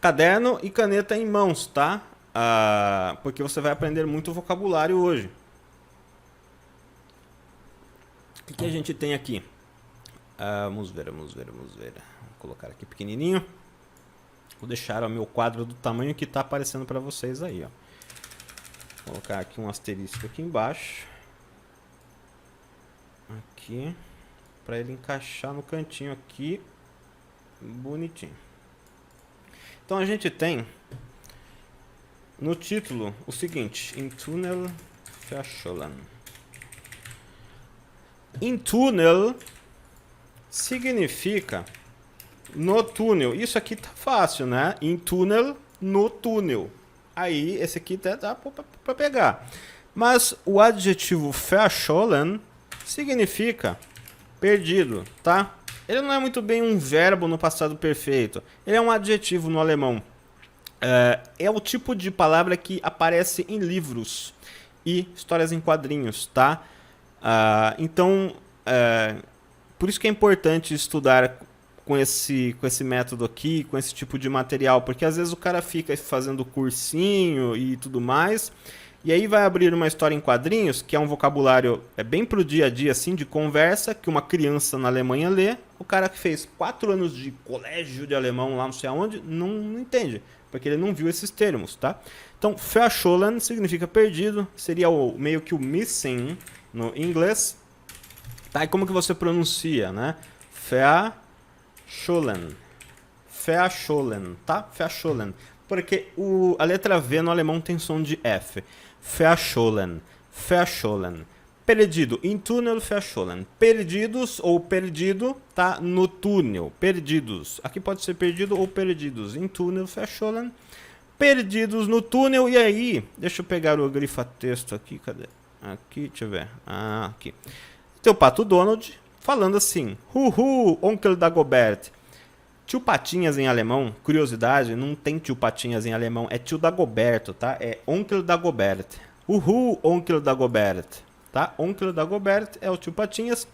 Caderno e caneta em mãos, tá? Porque você vai aprender muito vocabulário hoje. O que a gente tem aqui? Vamos ver. Vou colocar aqui pequenininho. Vou deixar o meu quadro do tamanho que está aparecendo para vocês aí, ó. Vou colocar aqui um asterisco aqui embaixo. Aqui. Para ele encaixar no cantinho aqui. Bonitinho. Então a gente tem no título o seguinte: Im Tunnel verschollen. Im Tunnel significa no túnel. Isso aqui tá fácil, né? Im Tunnel, no túnel. Aí esse aqui dá para pegar. Mas o adjetivo verschollen significa perdido, tá? Ele não é muito bem um verbo no passado perfeito. Ele é um adjetivo no alemão. É o tipo de palavra que aparece em livros e histórias em quadrinhos, tá? Então, por isso que é importante estudar com esse método aqui, com esse tipo de material, porque às vezes o cara fica fazendo cursinho e tudo mais, e aí vai abrir uma história em quadrinhos, que é um vocabulário bem pro dia a dia, assim, de conversa, que uma criança na Alemanha lê. O cara que fez 4 anos de colégio de alemão lá não sei aonde, não entende, porque ele não viu esses termos, tá? Então, verschollen significa perdido, seria meio que o missing no inglês. Tá? E como que você pronuncia, né? Verschollen. Verschollen, tá? Verschollen. Porque a letra V no alemão tem som de F. Verschollen. Verschollen. Perdido. Im Tunnel verschollen. Perdidos ou perdido, tá? No túnel. Perdidos. Aqui pode ser perdido ou perdidos. Im Tunnel verschollen. Perdidos no túnel. E aí, deixa eu pegar o grifa-texto aqui. Cadê? Aqui, deixa eu ver. Aqui. Tem o Pato Donald falando assim: Huhu, Onkel Dagobert. Tio Patinhas em alemão, curiosidade, não tem tio Patinhas em alemão, é tio Dagoberto, tá? É Onkel Dagobert. Uhul, Onkel Dagobert, tá? Onkel Dagobert é o tio Patinhas.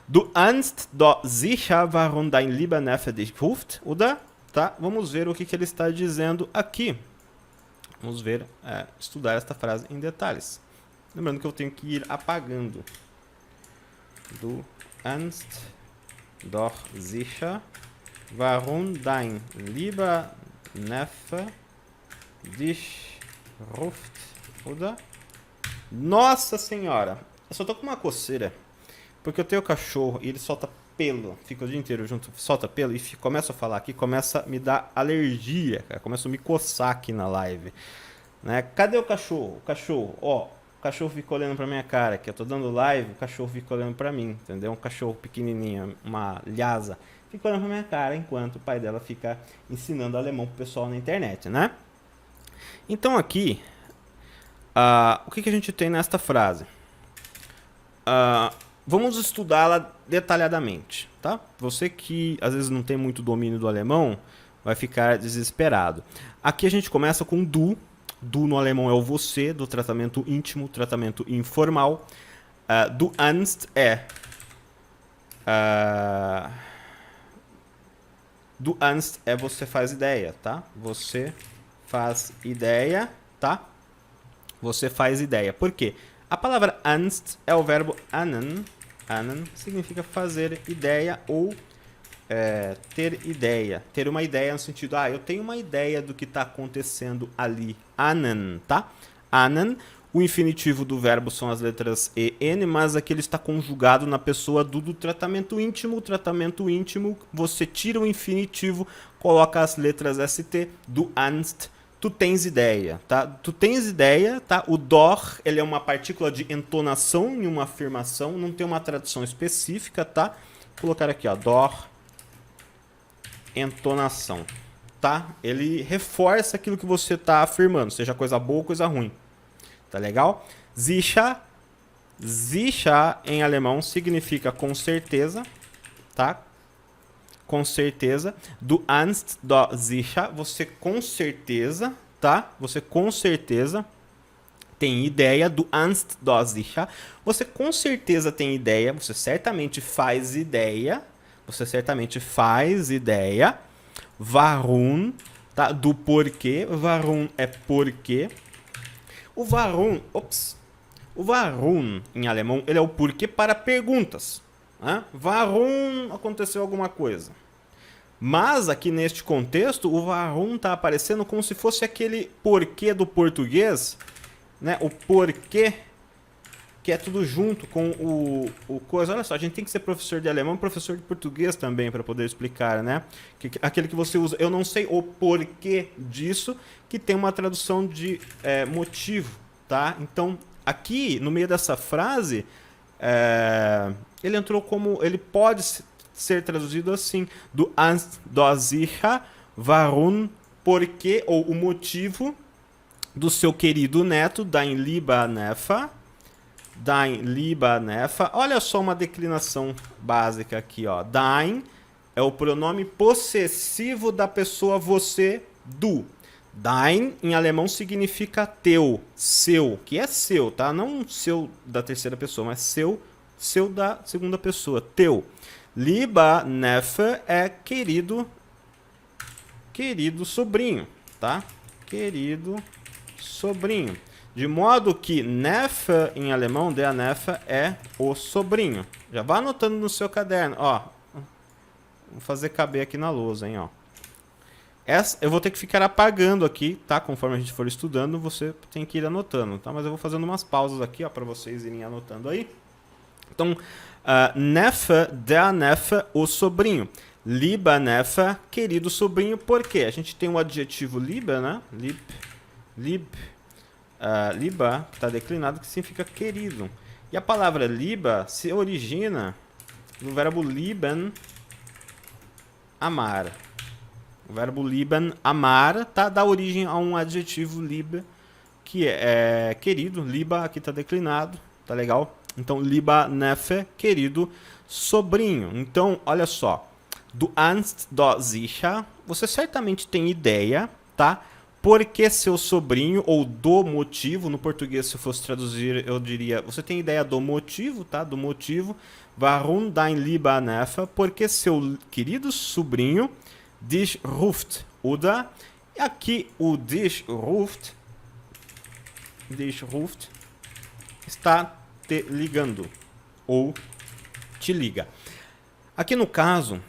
Du ahnst doch sicher, warum dein lieber Neffe dich ruft, oder? Tá? Vamos ver o que ele está dizendo aqui. Vamos ver, estudar esta frase em detalhes. Lembrando que eu tenho que ir apagando. Du ahnst doch sicher, warum dein lieber Neffe dich ruft, oder? Nossa senhora! Eu só tô com uma coceira, porque eu tenho cachorro e ele solta pelo, fica o dia inteiro junto, solta pelo e começa a falar aqui, começa a me dar alergia, cara, começa a me coçar aqui na live, né? Cadê o cachorro? O cachorro, ó, o cachorro fica olhando pra minha cara, que eu tô dando live, o cachorro fica olhando pra mim, entendeu? Um cachorro pequenininho, uma lhasa, fica olhando pra minha cara enquanto o pai dela fica ensinando alemão pro pessoal na internet, né? Então aqui, o que a gente tem nesta frase? Vamos estudá-la detalhadamente, tá? Você que às vezes não tem muito domínio do alemão, vai ficar desesperado. Aqui a gente começa com du. Du no alemão é o você, do tratamento íntimo, tratamento informal. Du ahnst Du ahnst é você faz ideia, tá? Você faz ideia, tá? Você faz ideia. Por quê? A palavra ahnst é o verbo ahnen. Ahnen significa fazer ideia ou ter ideia. Ter uma ideia no sentido, eu tenho uma ideia do que está acontecendo ali. Ahnen, tá? Ahnen. O infinitivo do verbo são as letras E, N, mas aqui ele está conjugado na pessoa do tratamento íntimo. O tratamento íntimo, você tira o infinitivo, coloca as letras ST, du ahnst, tu tens ideia, tá? Tu tens ideia, tá? O doch, ele é uma partícula de entonação em uma afirmação, não tem uma tradução específica, tá? Vou colocar aqui, ó, doch, entonação, tá? Ele reforça aquilo que você está afirmando, seja coisa boa ou coisa ruim. Tá legal? Sicher, sicher em alemão significa com certeza, tá? Com certeza. Du ahnst doch sicher, você com certeza, tá? Você com certeza tem ideia. Du ahnst doch sicher, você com certeza tem ideia, você certamente faz ideia. Você certamente faz ideia. Warum tá? Do porquê. Warum é porquê. O warum, em alemão, ele é o porquê para perguntas. Né? Warum aconteceu alguma coisa. Mas aqui neste contexto, o warum está aparecendo como se fosse aquele porquê do português, né? O porquê, que é tudo junto com o coisa. Olha só, a gente tem que ser professor de alemão e professor de português também para poder explicar, né? Aquele que você usa, eu não sei o porquê disso, que tem uma tradução de motivo, tá? Então, aqui, no meio dessa frase, ele entrou como, ele pode ser traduzido assim, do Ernst Sicher, warum, porquê, ou o motivo do seu querido neto, dein lieber Neffe. Dein lieber Neffe. Olha só uma declinação básica aqui, ó. Dein é o pronome possessivo da pessoa você, du. Dein, em alemão, significa teu, seu, que é seu, tá? Não seu da terceira pessoa, mas seu da segunda pessoa, teu. Lieber Neffe é querido sobrinho, tá? Querido sobrinho. De modo que Neffe, em alemão, der Neffe, é o sobrinho. Já vá anotando no seu caderno. Ó, vou fazer caber aqui na lousa, hein, ó. Essa, eu vou ter que ficar apagando aqui, tá? Conforme a gente for estudando, você tem que ir anotando, tá? Mas eu vou fazendo umas pausas aqui, ó, para vocês irem anotando aí. Então, Neffe, der Neffe, o sobrinho. Lieber Neffe, querido sobrinho, por quê? A gente tem o adjetivo lieber, né? Lieber, está declinado, que significa querido. E a palavra lieber se origina do verbo lieben, amar. O verbo lieben, amar, tá, dá origem a um adjetivo lieber, que é querido. Lieber aqui está declinado, tá legal? Então, lieber Neffe, querido sobrinho. Então, olha só. Do Ernst Sicher, você certamente tem ideia, tá? Porque seu sobrinho, ou do motivo, no português, se eu fosse traduzir, eu diria, você tem ideia do motivo, tá? Do motivo. Warum dein lieber Neffe? Porque seu querido sobrinho dich ruft. Oder, aqui o dich ruft está te ligando, ou te liga. Aqui no caso,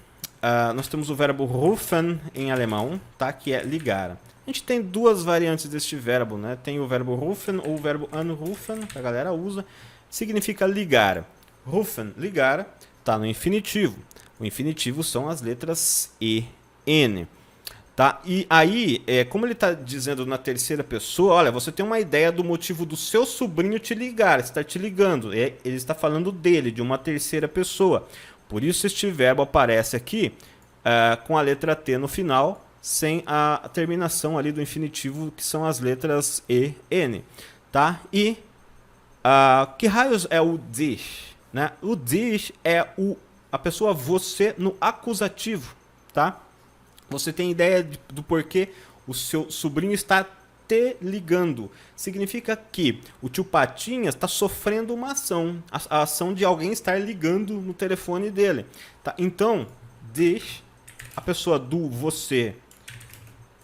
nós temos o verbo rufen em alemão, tá? Que é ligar. A gente tem duas variantes deste verbo, né? Tem o verbo rufen ou o verbo anrufen, que a galera usa, significa ligar. Rufen, ligar, tá no infinitivo. O infinitivo são as letras E, N. Tá? E aí, como ele está dizendo na terceira pessoa, olha, você tem uma ideia do motivo do seu sobrinho te ligar, está te ligando. Ele está falando dele, de uma terceira pessoa. Por isso este verbo aparece aqui com a letra T no final, sem a terminação ali do infinitivo, que são as letras E, N. Tá? E que raios é o dich? Né? O dich é a pessoa você no acusativo. Tá? Você tem ideia do porquê o seu sobrinho está te ligando. Significa que o tio Patinhas está sofrendo uma ação. A ação de alguém estar ligando no telefone dele. Tá? Então, dich, a pessoa do você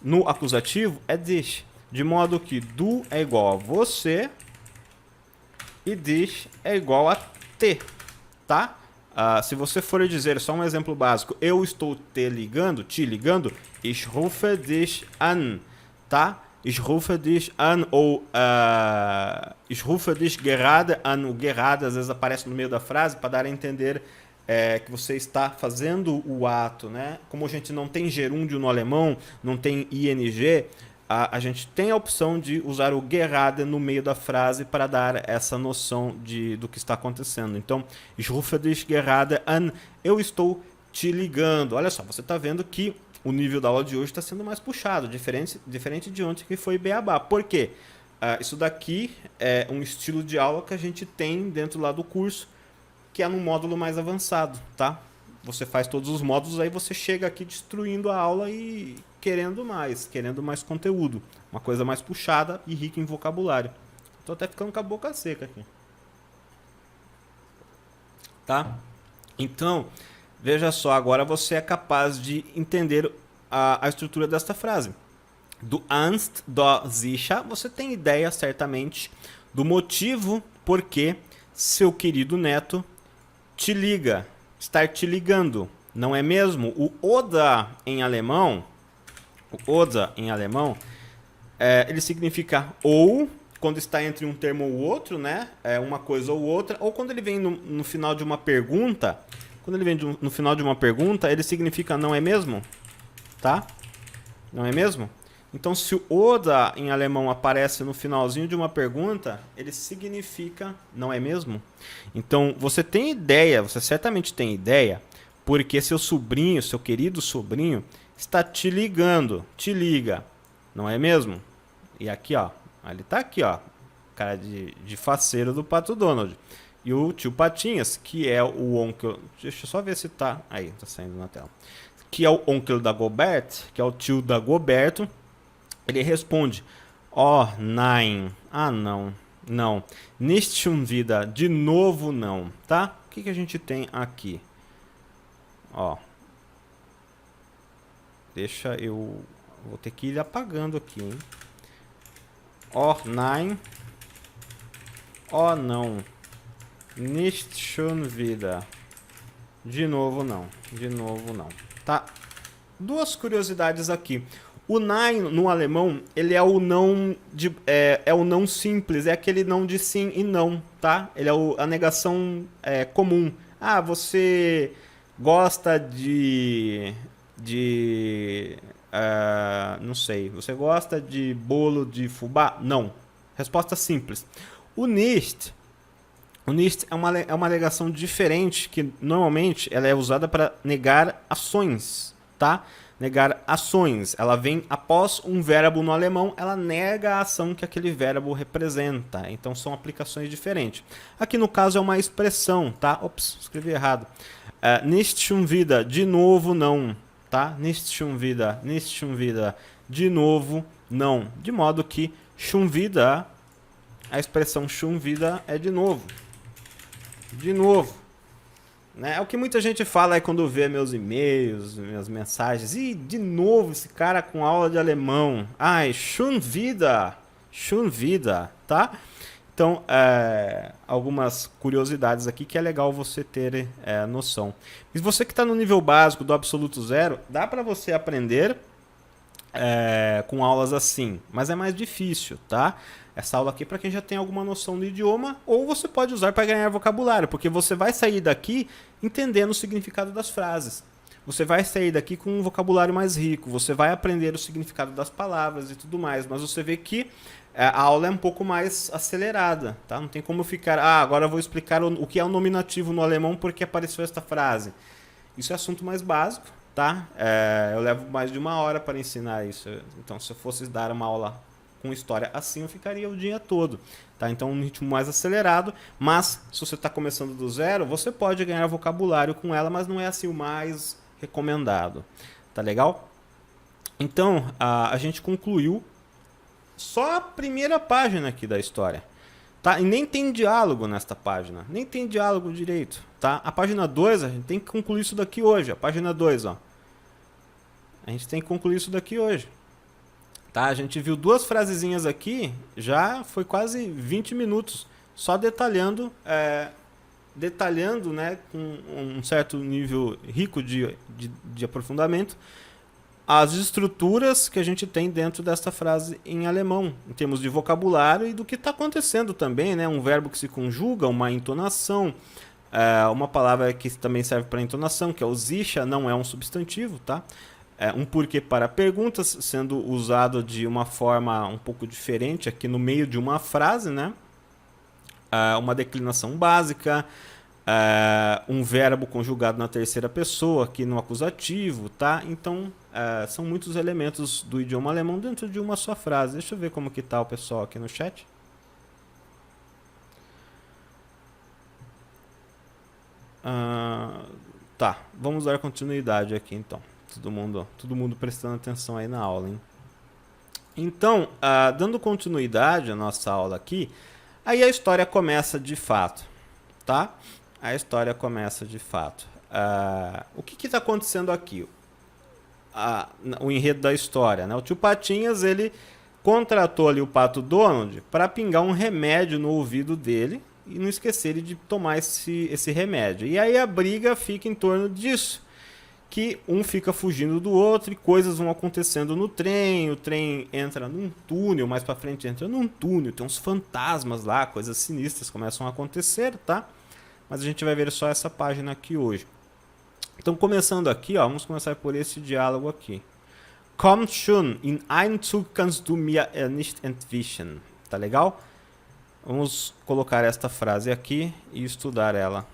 no acusativo é dich. De modo que do é igual a você e dich é igual a te. Tá? Se você for dizer, só um exemplo básico, eu estou te ligando, ich rufe dich an, tá? Ich rufe dich an, ou ich rufe dich gerade an. O gerade às vezes aparece no meio da frase para dar a entender que você está fazendo o ato, né? Como a gente não tem gerúndio no alemão, não tem ing, a gente tem a opção de usar o gerade no meio da frase para dar essa noção do que está acontecendo. Então, ich rufe dich gerade an, eu estou te ligando. Olha só, você está vendo que o nível da aula de hoje está sendo mais puxado, diferente de ontem que foi beabá. Por quê? Isso daqui é um estilo de aula que a gente tem dentro lá do curso, que é num módulo mais avançado, tá? Você faz todos os módulos, aí você chega aqui destruindo a aula e querendo mais conteúdo. Uma coisa mais puxada e rica em vocabulário. Tô até ficando com a boca seca aqui. Tá? Então, veja só, agora você é capaz de entender a estrutura desta frase. Du hast doch sicher, você tem ideia certamente do motivo por que seu querido neto te liga, estar te ligando, não é mesmo? O oder em alemão, ele significa ou, quando está entre um termo ou outro, né? É uma coisa ou outra, ou quando ele vem no final de uma pergunta, no final de uma pergunta, ele significa não é mesmo, tá? Não é mesmo? Então, se o oder em alemão aparece no finalzinho de uma pergunta, ele significa não é mesmo? Então, você tem ideia, você certamente tem ideia, porque seu sobrinho, seu querido sobrinho, está te ligando, te liga, não é mesmo? E aqui, ó, ele tá aqui, ó, cara de faceiro do Pato Donald. E o tio Patinhas, que é o oncle, deixa eu só ver se tá, aí, tá saindo na tela. Que é o oncle da Gobert, que é o tio da Goberto, ele responde: Oh, nein. Ah, não. Não. Nicht schon wieder. De novo, não. Tá? O que a gente tem aqui? Ó. Deixa eu... Vou ter que ir apagando aqui, hein? Oh, nein. Oh, não. Nicht schon wieder. De novo, não. De novo, não. Tá? Duas curiosidades aqui. O nein no alemão, ele é o não é o não simples, é aquele não de sim e não, tá? Ele é a negação comum. Ah, você gosta não sei, você gosta de bolo de fubá? Não. Resposta simples. O nicht é uma alegação diferente, que normalmente ela é usada para negar ações, tá? Negar ações. Ela vem após um verbo no alemão, ela nega a ação que aquele verbo representa. Então são aplicações diferentes. Aqui no caso é uma expressão, tá? Ops, escrevi errado. Nicht schon wieder, de novo não, tá? Nicht schon wieder, de novo não. De modo que schon wieder, a expressão schon wieder é de novo. De novo. Né? É o que muita gente fala aí quando vê meus e-mails, minhas mensagens. E de novo esse cara com aula de alemão. Ai, schon wieder, tá? Então, algumas curiosidades aqui que é legal você ter noção. Mas você que está no nível básico do absoluto zero, dá para você aprender com aulas assim, mas é mais difícil, tá? Essa aula aqui é para quem já tem alguma noção do idioma, ou você pode usar para ganhar vocabulário, porque você vai sair daqui entendendo o significado das frases. Você vai sair daqui com um vocabulário mais rico, você vai aprender o significado das palavras e tudo mais, mas você vê que a aula é um pouco mais acelerada, tá? Não tem como ficar, agora eu vou explicar o que é o nominativo no alemão porque apareceu esta frase. Isso é assunto mais básico, tá? Eu levo mais de 1 hora para ensinar isso, então se eu fosse dar uma aula com história assim, eu ficaria o dia todo, tá? Então um ritmo mais acelerado, mas se você está começando do zero, você pode ganhar vocabulário com ela, mas não é assim o mais recomendado, tá legal? Então a gente concluiu só a primeira página aqui da história, tá? E nem tem diálogo nesta página, nem tem diálogo direito, tá? A página 2, a gente tem que concluir isso daqui hoje, a página 2, ó. A gente tem que concluir isso daqui hoje. Tá, a gente viu 2 frasezinhas aqui, já foi quase 20 minutos, só detalhando, né, com um certo nível rico de aprofundamento, as estruturas que a gente tem dentro dessa frase em alemão, em termos de vocabulário e do que está acontecendo também, né, um verbo que se conjuga, uma entonação, uma palavra que também serve para entonação, que é o sicher, não é um substantivo, tá? Um porquê para perguntas, sendo usado de uma forma um pouco diferente aqui no meio de uma frase, né? Uma declinação básica, um verbo conjugado na terceira pessoa aqui no acusativo, tá? Então, são muitos elementos do idioma alemão dentro de uma só frase. Deixa eu ver como que tá o pessoal aqui no chat. Tá, vamos dar continuidade aqui então. Todo mundo prestando atenção aí na aula, hein? Então, dando continuidade à nossa aula aqui, aí a história começa de fato, tá? A história começa de fato. O que está acontecendo aqui? o enredo da história, né? O tio Patinhas, ele contratou ali o Pato Donald para pingar um remédio no ouvido dele e não esquecer de tomar esse remédio. E aí a briga fica em torno disso, que um fica fugindo do outro e coisas vão acontecendo no trem, o trem entra num túnel, mais pra frente entra num túnel, tem uns fantasmas lá, coisas sinistras começam a acontecer, tá? Mas a gente vai ver só essa página aqui hoje. Então, começando aqui, ó, vamos começar por esse diálogo aqui. Komm schon, in einem Zug kannst du mir nicht entwischen. Tá legal? Vamos colocar esta frase aqui e estudar ela.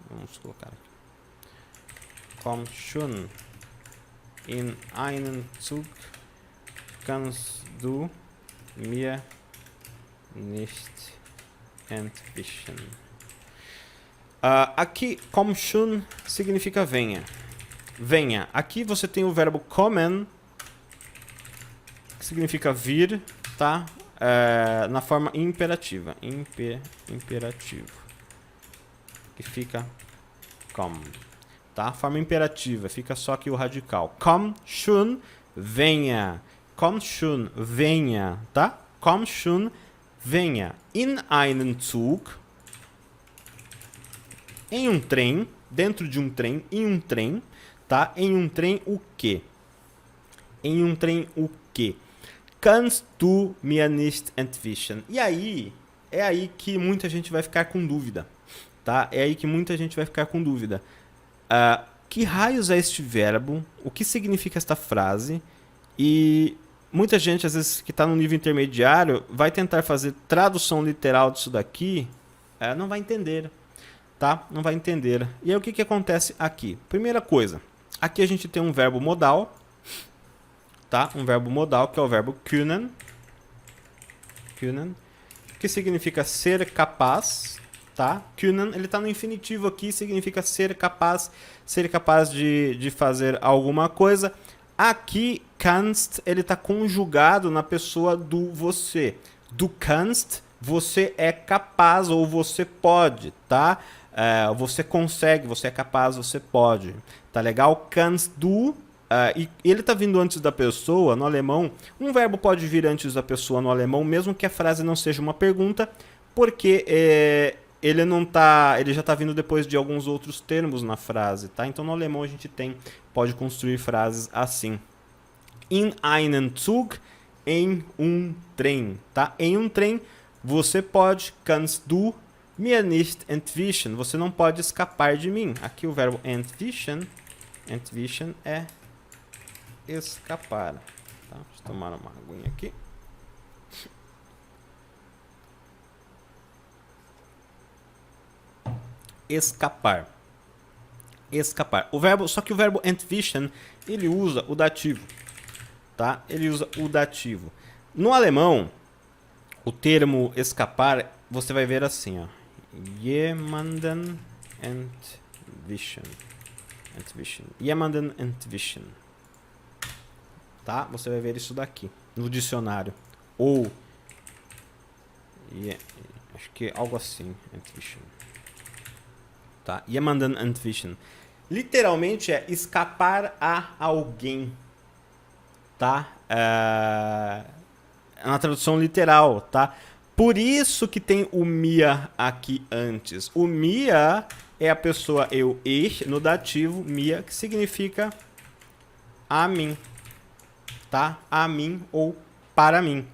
Vamos colocar aqui. Komm schon, in einen Zug kannst du mir nicht entwischen. Aqui, komm schon significa venha. Venha. Aqui você tem o verbo kommen, que significa vir, tá? Na forma imperativa. Imperativo. Que fica komm. Tá? Forma imperativa. Fica só aqui o radical. Komm schon, venha. Komm schon, venha. Tá? Komm schon, venha. In einen Zug. Em um trem. Dentro de um trem. Em um trem. Tá? Em um trem o quê? Em um trem o quê? Kannst du mir nicht entwischen? E aí, é aí que muita gente vai ficar com dúvida. Tá? É aí que muita gente vai ficar com dúvida. Que raios é este verbo? O que significa esta frase? E muita gente, às vezes, que está no nível intermediário, vai tentar fazer tradução literal disso daqui, não vai entender. Tá? Não vai entender. E aí o que acontece aqui? Primeira coisa, aqui a gente tem um verbo modal, tá? Um verbo modal que é o verbo können, que significa ser capaz, tá? Können, ele está no infinitivo aqui, significa ser capaz de fazer alguma coisa. Aqui, kannst, ele está conjugado na pessoa do você. Du kannst, você é capaz ou você pode, tá? Você consegue, você é capaz, você pode. Tá legal? Kannst du. E ele está vindo antes da pessoa, no alemão. Um verbo pode vir antes da pessoa no alemão, mesmo que a frase não seja uma pergunta, porque ele já está vindo depois de alguns outros termos na frase, tá? Então no alemão a gente pode construir frases assim. In einen Zug, em um trem, tá? Em um trem, você pode, kannst du mir nicht entwischen, você não pode escapar de mim. Aqui o verbo entwischen é escapar, tá? Deixa eu tomar uma aguinha aqui. Escapar. Só que o verbo entwischen, ele usa o dativo, tá? Ele usa o dativo. No alemão, o termo escapar, você vai ver assim, ó. Jemanden entwischen. Jemanden entwischen. Tá? Você vai ver isso daqui no dicionário. Ou acho que é algo assim, entwischen. Tá? Jemanden entwischen. Literalmente é escapar a alguém. Tá? Na tradução literal, tá? Por isso que tem o mir aqui antes. O mir é a pessoa eu, ich, no dativo, mir, que significa a mim. Tá? A mim ou para mim.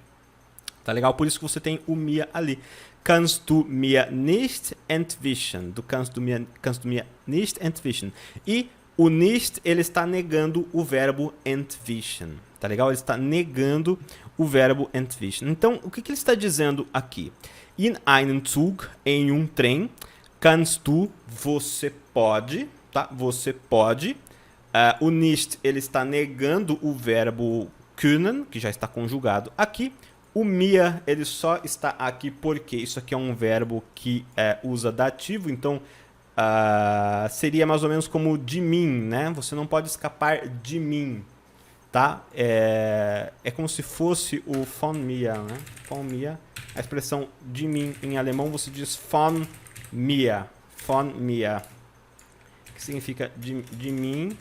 Tá legal? Por isso que você tem o mir ali. Kannst du mir nicht entwischen? Du kannst du mir nicht entwischen. E o nicht, ele está negando o verbo entwischen. Tá legal? Ele está negando o verbo entwischen. Então, o que ele está dizendo aqui? In einen Zug, em um trem, kannst du, você pode, tá? Você pode. O nicht, ele está negando o verbo können, que já está conjugado aqui. O mir, ele só está aqui porque isso aqui é um verbo que usa dativo, então seria mais ou menos como de mim, né? Você não pode escapar de mim, tá? É como se fosse o von mir, né? Von mir, a expressão de mim em alemão você diz von mir, que significa de mim,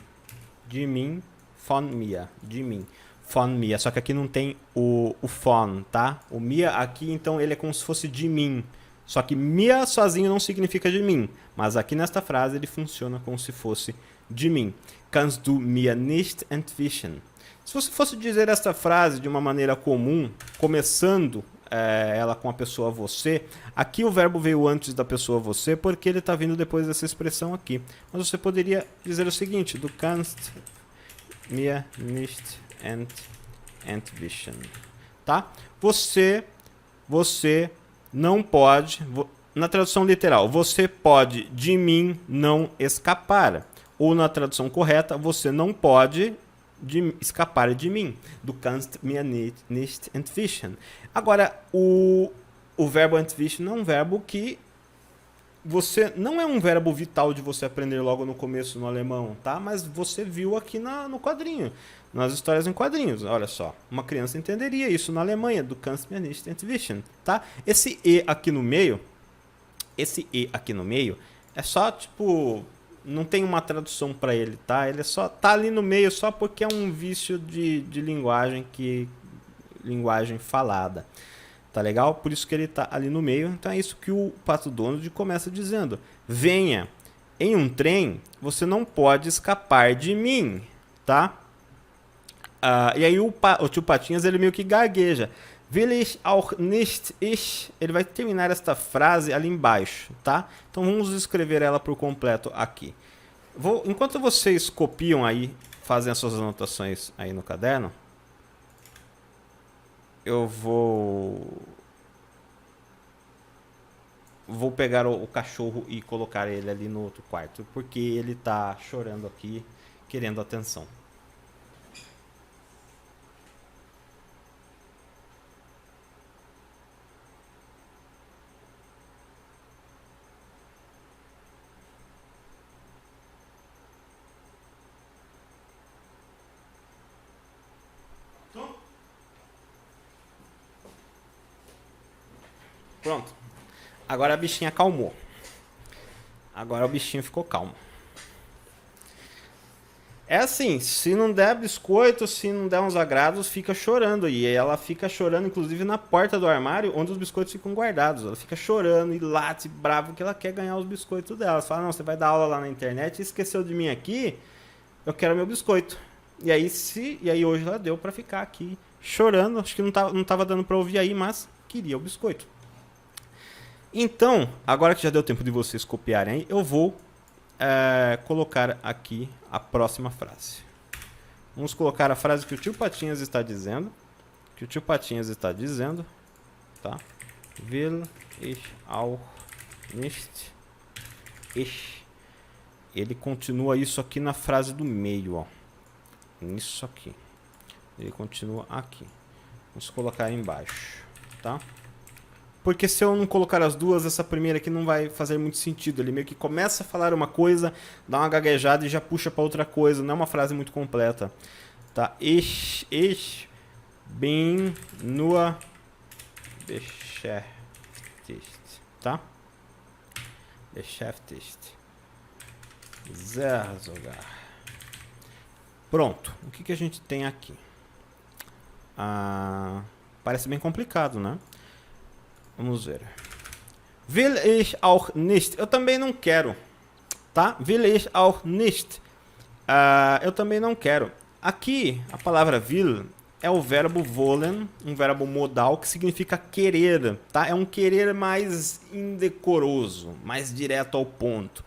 De mim, von mir. De mim. Von mir. Só que aqui não tem o von, tá? O mir aqui, então, ele é como se fosse de mim. Só que mir sozinho não significa de mim. Mas aqui nesta frase ele funciona como se fosse de mim. Kannst du mir nicht entwischen? Se você fosse dizer esta frase de uma maneira comum, começando ela com a pessoa você, aqui o verbo veio antes da pessoa você porque ele está vindo depois dessa expressão aqui. Mas você poderia dizer o seguinte: Du kannst mir nicht entwischen. Tá? Você não pode, na tradução literal, você pode de mim não escapar. Ou na tradução correta, você não pode escapar de mim. Du kannst mir nicht entwischen. Agora, o verbo entwischen não é um verbo que não é um verbo vital de você aprender logo no começo no alemão, tá? Mas você viu aqui no quadrinho, nas histórias em quadrinhos. Olha só, uma criança entenderia isso na Alemanha. Du kannst mir nicht entwischen, tá? Esse e aqui no meio, é só tipo, não tem uma tradução para ele, tá? Ele só tá ali no meio só porque é um vício de linguagem falada. Tá legal? Por isso que ele tá ali no meio. Então é isso que o Pato Donald começa dizendo: venha em um trem, você não pode escapar de mim, tá? E aí o tio Patinhas ele meio que gagueja. Will ich auch nicht ich. Ele vai terminar esta frase ali embaixo, tá? Então vamos escrever ela por completo aqui. Enquanto vocês copiam aí, fazem as suas anotações aí no caderno, eu vou pegar o cachorro e colocar ele ali no outro quarto, porque ele tá chorando aqui, querendo atenção. Pronto. Agora a bichinha acalmou. Agora o bichinho ficou calmo. É assim, se não der biscoito, se não der uns agrados, fica chorando. E ela fica chorando, inclusive, na porta do armário, onde os biscoitos ficam guardados. Ela fica chorando e late, bravo, que ela quer ganhar os biscoitos dela. Ela fala: não, você vai dar aula lá na internet e esqueceu de mim aqui, eu quero meu biscoito. E aí hoje ela deu pra ficar aqui chorando. Acho que não tava dando pra ouvir aí, mas queria o biscoito. Então, agora que já deu tempo de vocês copiarem aí, eu vou colocar aqui a próxima frase. Vamos colocar a frase que o tio Patinhas está dizendo. Tá? Will ich auch nicht ich. Ele continua isso aqui na frase do meio, ó. Isso aqui. Ele continua aqui. Vamos colocar embaixo, tá? Porque se eu não colocar as duas, essa primeira aqui não vai fazer muito sentido. Ele meio que começa a falar uma coisa, dá uma gaguejada e já puxa para outra coisa. Não é uma frase muito completa. Tá? Ich bin nur beschäftigt. Tá? Beschäftigt. Sehr sogar. Pronto. O que a gente tem aqui? Parece bem complicado, né? Vamos ver. Will ich auch nicht. Eu também não quero. Tá? Will ich auch nicht. Eu também não quero. Aqui, a palavra will é o verbo wollen, um verbo modal que significa querer. Tá? É um querer mais indecoroso, mais direto ao ponto.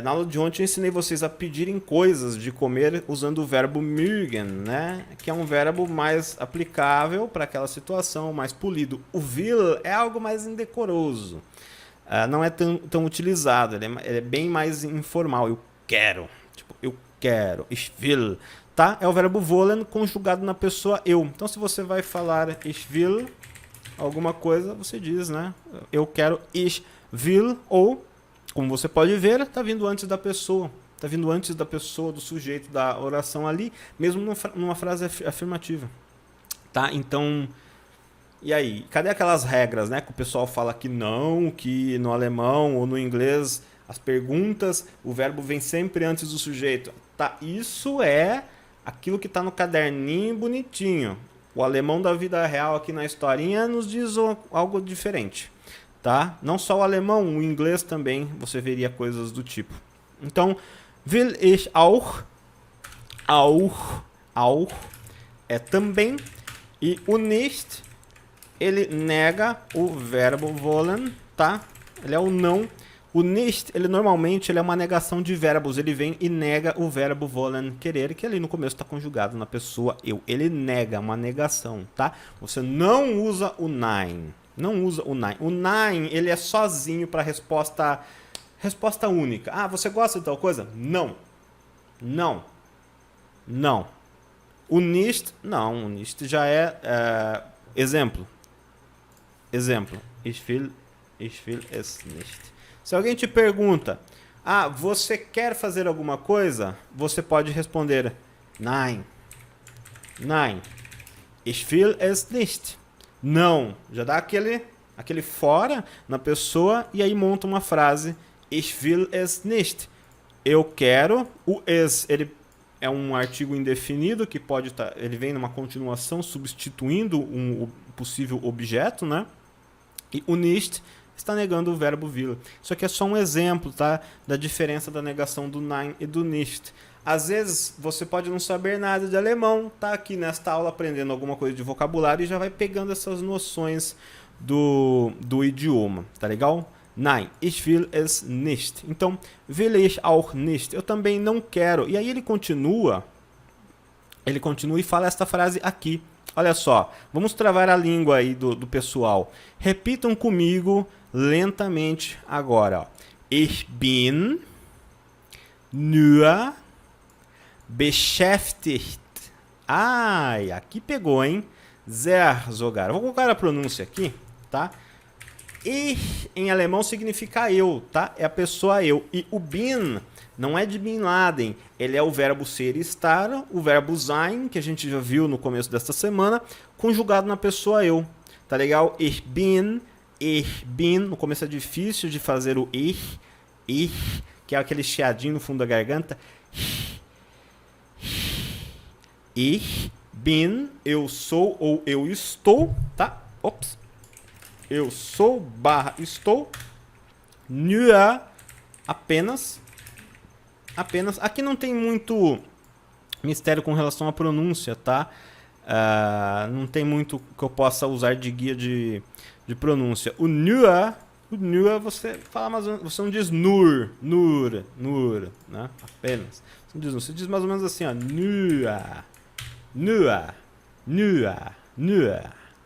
Na aula de ontem eu ensinei vocês a pedirem coisas de comer usando o verbo mögen, né? Que é um verbo mais aplicável para aquela situação, mais polido. O will é algo mais indecoroso, não é tão utilizado, ele é bem mais informal. Eu quero, tipo, eu quero, ich will, tá? É o verbo wollen conjugado na pessoa eu. Então se você vai falar ich will alguma coisa, você diz, né? Eu quero, ich will, ou como você pode ver, está vindo antes da pessoa. Está vindo antes da pessoa, do sujeito, da oração ali, mesmo numa frase afirmativa. Tá? Então, e aí? Cadê aquelas regras, né? Que o pessoal fala que não, que no alemão ou no inglês as perguntas, o verbo vem sempre antes do sujeito. Tá, isso é aquilo que está no caderninho bonitinho. O alemão da vida real aqui na historinha nos diz algo diferente. Tá? Não só o alemão, o inglês também você veria coisas do tipo. Então, will ich auch, auch é também, e o nicht, ele nega o verbo wollen, tá? Ele é o não. O nicht, ele normalmente ele é uma negação de verbos, ele vem e nega o verbo wollen, querer, que ali no começo está conjugado na pessoa eu. Ele nega, uma negação, tá? Você não usa o nein. Não usa o nein. O nein, ele é sozinho para resposta única. Ah, você gosta de tal coisa? Não. Não. Não. O nicht, não. O nicht já é exemplo. Exemplo. Ich will es nicht. Se alguém te pergunta, ah, você quer fazer alguma coisa? Você pode responder, nein. Nein. Ich will es nicht. Não. Já dá aquele fora na pessoa e aí monta uma frase, ich will es nicht. Eu quero. O es, ele é um artigo indefinido que pode estar, ele vem numa continuação substituindo um possível objeto, né? E o nicht está negando o verbo will. Isso aqui é só um exemplo, tá? Da diferença da negação do nein e do nicht. Às vezes você pode não saber nada de alemão, tá aqui nesta aula aprendendo alguma coisa de vocabulário e já vai pegando essas noções do idioma, tá legal? Nein, ich will es nicht. Então, will ich auch nicht. Eu também não quero. E aí ele continua e fala esta frase aqui. Olha só, vamos travar a língua aí do pessoal. Repitam comigo lentamente agora. Ó. Ich bin nur beschäftigt. Ai, aqui pegou, hein? Sehr sogar. Vou colocar a pronúncia aqui, tá? Ich, em alemão, significa eu, tá? É a pessoa eu. E o bin não é de Bin Laden. Ele é o verbo ser e estar, o verbo sein, que a gente já viu no começo desta semana, conjugado na pessoa eu. Tá legal? Ich bin. No começo é difícil de fazer o ich, que é aquele chiadinho no fundo da garganta. Ich bin, eu sou ou eu estou, tá? Ops. Eu sou / estou. Nur, apenas. Aqui não tem muito mistério com relação à pronúncia, tá? Não tem muito que eu possa usar de guia de pronúncia. O nur você fala mais ou menos, você não diz nur, né? Apenas. Você não diz nur, você diz mais ou menos assim, ó, nur.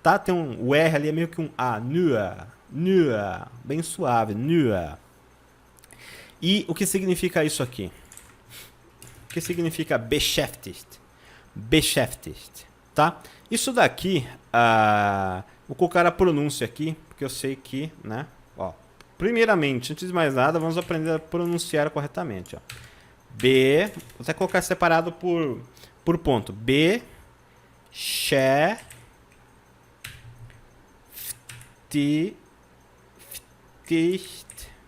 Tá? Tem o R ali, é meio que um A, nur, bem suave, nur. E o que significa isso aqui? O que significa beschäftigt? Beschäftigt, tá? Isso daqui, vou colocar a pronúncia aqui, porque eu sei que, né? Ó, primeiramente, antes de mais nada, vamos aprender a pronunciar corretamente. Ó. Vou até colocar separado por ponto. Beschäftigt.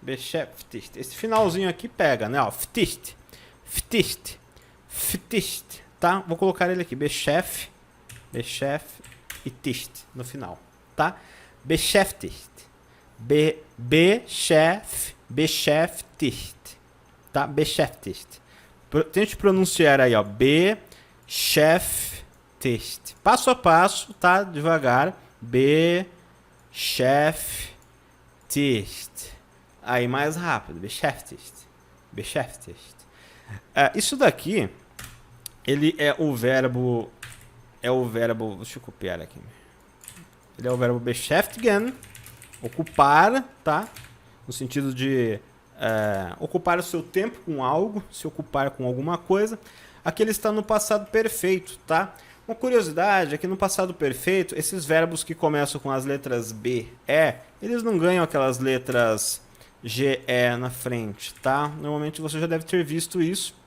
Beschäftigt. Esse finalzinho aqui pega, né? Ó, Pfticht. Tá? Vou colocar ele aqui. Beschäftigt e Ticht no final, tá? Beschäftigt. Beschäftigt. Tá? Beschäftigt. Tente pronunciar aí, ó. Beschäftigt. Passo a passo, tá? Devagar. Beschäftigt. Aí mais rápido. Beschäftigt. Isso daqui, ele é o verbo. Deixa eu copiar aqui. Ele é o verbo beschäftigen, ocupar, tá? No sentido de ocupar o seu tempo com algo, se ocupar com alguma coisa. Aqui ele está no passado perfeito, tá? Uma curiosidade é que no passado perfeito, esses verbos que começam com as letras B, E, eles não ganham aquelas letras G, E na frente, tá? Normalmente você já deve ter visto isso.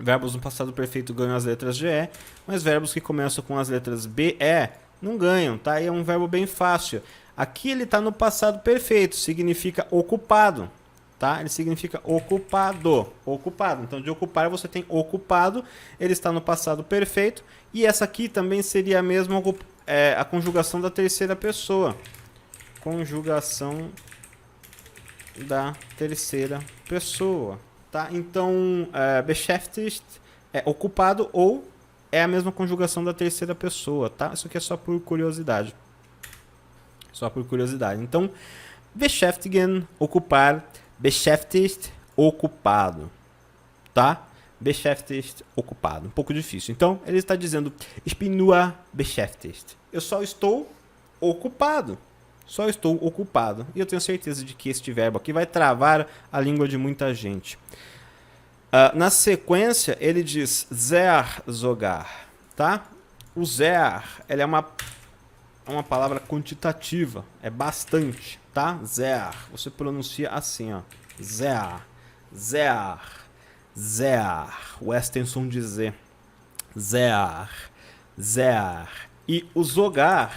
Verbos no passado perfeito ganham as letras G, E, mas verbos que começam com as letras B, E não ganham, tá? E é um verbo bem fácil. Aqui ele está no passado perfeito, significa ocupado. tá? Ele significa ocupado, ocupado. Então, de ocupar você tem ocupado, ele está no passado perfeito. E essa aqui também seria a mesma a conjugação da terceira pessoa. Conjugação da terceira pessoa, tá? Então, beschäftigt é ocupado ou é a mesma conjugação da terceira pessoa, tá? Isso aqui é só por curiosidade. Só por curiosidade. Então, beschäftigen, ocupar, beschäftigt, ocupado, tá? Beschäftigt, ocupado. Um pouco difícil. Então, ele está dizendo, ich bin nur beschäftigt. Eu só estou ocupado. Só estou ocupado. E eu tenho certeza de que este verbo aqui vai travar a língua de muita gente. Na sequência, ele diz sehr sogar, tá? O sehr, ele é uma palavra quantitativa, é bastante, tá? Sehr, você pronuncia assim, ó. Sehr, sehr, sehr. O S tem som de Z. Sehr, sehr. E o sogar...